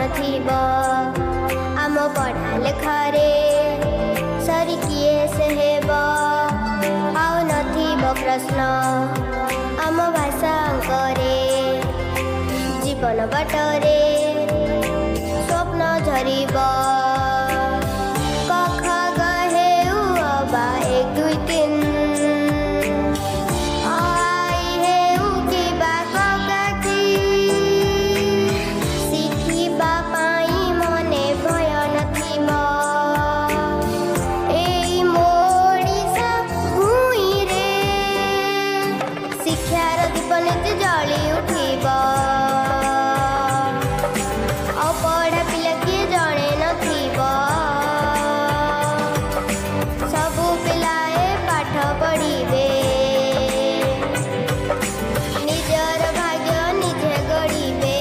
नथिब आम पढ़ा लेखारे सरी किए से हेब आउ नथिब प्रश्न आम भाषांकरे जीवन बाटरे स्वप्न झरिब कख गहेउ अबा 1 2 3 जली उठिब अपढ़ा पिला किए जणे नथिब सबु पिलाए पाठ पढ़िबे निजर भाग्य निजे गढ़िबे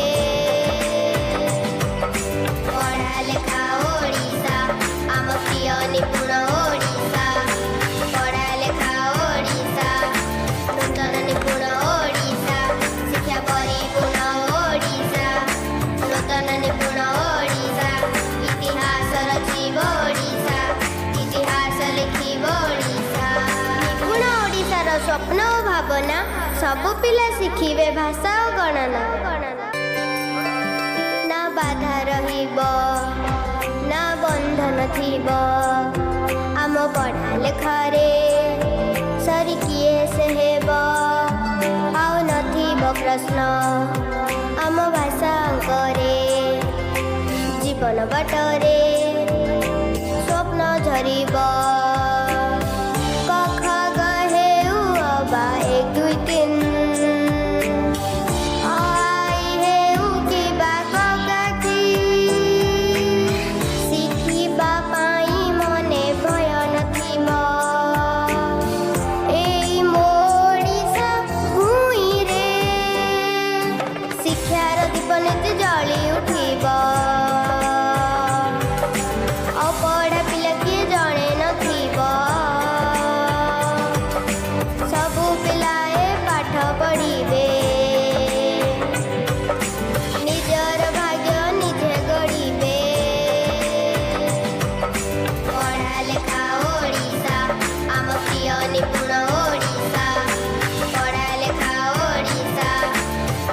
पढ़ा लेखा ओडिशा आम प्रिय निपुण ओडिशा पढ़ा लेखा ओडिशा नूतन निपुण स्वप्न और भावना सबु पिला शिखिबे भाषा और गणना ना बाधा रहिब ना बंधन थिब आम पढ़ा लेखारे सरी किए से हेब आउ नथिब प्रश्न आम भाषांकरे जीवन बाटरे स्वप्न झरिब 1 2 3 आई हेउ किबा ककाकी शिखिबा पाई मने भय नथिब एई मोडिसा भुइँरे शिक्षार दीप नित्य जली उठिब अपढ़ा पिला किए जणे नथिब सबु पिलाए पाठ पढ़िबे निजर भाग्य निजे गढ़िबे पढ़ा लेखा ओडिशा आम प्रिय निपुण ओडिशा पढ़ा लेखा ओडिशा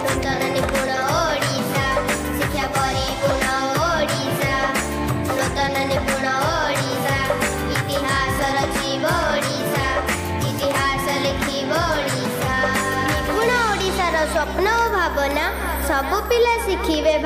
नूतन निपुण ओडिशा शिक्षा परिपूर्ण ओडिशा नूतन निपुण ओडिशा इतिहास रचिब ओडिशा इतिहास लिखिब ओडिशा निपुण ओडिशार स्वप्न और भावना सबु पिला शिखिबे।